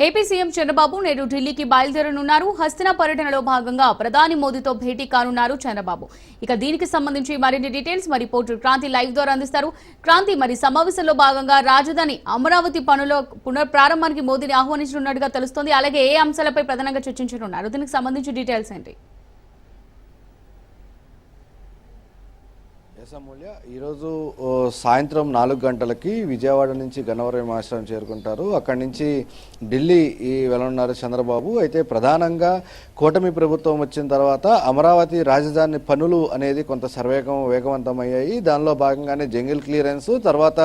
AP CM Chandrababu నేడు ఢిల్లీకి బయలుదేరనున్నారు. హస్తినా పర్యటనలో భాగంగా ప్రధాని మోదీతో భేటీ కానున్నారు చంద్రబాబు. ఇక దీనికి సంబంధించి మరిన్ని డీటెయిల్స్ మరి రిపోర్టర్ క్రాంతి లైవ్ ద్వారా అందిస్తారు. క్రాంతి, మరి సమావేశంలో భాగంగా రాజధాని అమరావతి పనుల పునఃప్రారంభానికి మోదీని ఆహ్వానించనున్నట్టుగా తెలుస్తోంది. అలాగే ఏ అంశాలపై ప్రధానంగా చర్చించనున్నారు, దీనికి సంబంధించి డీటెయిల్స్ ఏంటి? అమూల్య, ఈరోజు సాయంత్రం 4 గంటలకి విజయవాడ నుంచి గన్నవరం విమానాశ్రయం చేరుకుంటారు. అక్కడి నుంచి ఢిల్లీ వెళ్ళనున్నారు చంద్రబాబు. అయితే ప్రధానంగా కూటమి ప్రభుత్వం వచ్చిన తర్వాత అమరావతి రాజధాని పనులు అనేది కొంత వేగవంతమయ్యాయి. దానిలో భాగంగానే జంగిల్ క్లియరెన్స్ తర్వాత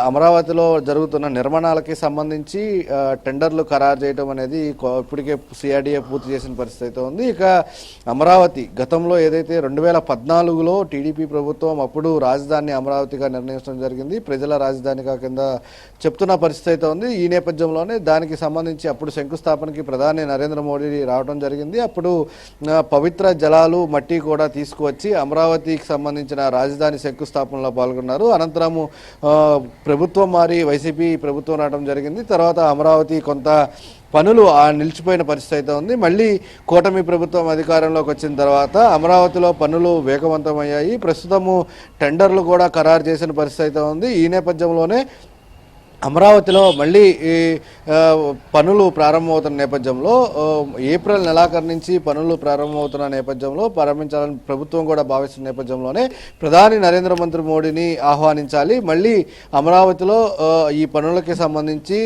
అమరావతిలో జరుగుతున్న నిర్మాణాలకి సంబంధించి టెండర్లు ఖరారు చేయడం అనేది ఇప్పటికే సిఆర్డీఏ పూర్తి చేసిన పరిస్థితి అయితే ఉంది. ఇక అమరావతి గతంలో ఏదైతే 2014లో టీడీపీ ప్రభుత్వం అప్పుడు రాజధాని అమరావతిగా నిర్ణయించడం జరిగింది. ప్రజల రాజధానిగా కింద చెప్తున్న పరిస్థితి అయితే ఉంది. ఈ నేపథ్యంలోనే దానికి సంబంధించి అప్పుడు శంకుస్థాపనకి ప్రధాని నరేంద్ర మోడీ రావడం జరిగింది. అప్పుడు పవిత్ర జలాలు మట్టి కూడా తీసుకువచ్చి అమరావతికి సంబంధించిన రాజధాని శంకుస్థాపనలో పాల్గొన్నారు. అనంతరము ప్రభుత్వం మారి వైసీపీ ప్రభుత్వం రావడం జరిగింది. తర్వాత అమరావతి కొంత పనులు నిలిచిపోయిన పరిస్థితి అయితే ఉంది. మళ్ళీ కూటమి ప్రభుత్వం అధికారంలోకి వచ్చిన తర్వాత అమరావతిలో పనులు వేగవంతమయ్యాయి. ప్రస్తుతము టెండర్లు కూడా ఖరారు చేసిన పరిస్థితి అయితే ఉంది. ఈ నేపథ్యంలోనే అమరావతిలో మళ్ళీ పనులు ప్రారంభమవుతున్న నేపథ్యంలో ఏప్రిల్ నెలాఖరు నుంచి పనులు ప్రారంభమవుతున్న నేపథ్యంలో ప్రారంభించాలని ప్రభుత్వం కూడా భావిస్తున్న నేపథ్యంలోనే ప్రధాని నరేంద్ర మోడీని ఆహ్వానించాలి. మళ్ళీ అమరావతిలో ఈ పనులకి సంబంధించి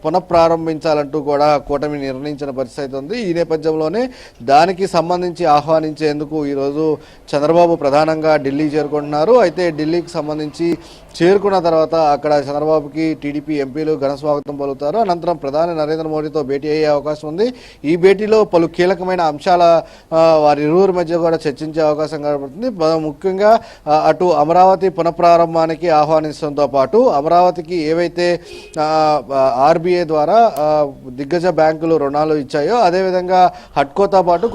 పునఃప్రారంభించాలంటూ కూడా కూటమి నిర్ణయించిన పరిస్థితి ఉంది. ఈ నేపథ్యంలోనే దానికి సంబంధించి ఆహ్వానించేందుకు ఈరోజు చంద్రబాబు ప్రధానంగా ఢిల్లీ చేరుకుంటున్నారు. అయితే ఢిల్లీకి సంబంధించి చేరుకున్న తర్వాత అక్కడ చంద్రబాబుకి టీడీపీ ఎంపీలు ఘన స్వాగతం పలుకుతారు. అనంతరం ప్రధాని నరేంద్ర మోడీతో భేటీ అయ్యే అవకాశం ఉంది. ఈ భేటీలో పలు కీలకమైన అంశాల వారిరువురి మధ్య కూడా చర్చించే అవకాశం కనబడుతుంది. ముఖ్యంగా అటు అమరావతి పునఃప్రారంభానికి ఆహ్వానించడంతో పాటు అమరావతికి ఏవైతే ఆర్బీఐ ద్వారా దిగ్గజ బ్యాంకులు రుణాలు ఇచ్చాయో అదేవిధంగా హడ్కోతో పాటు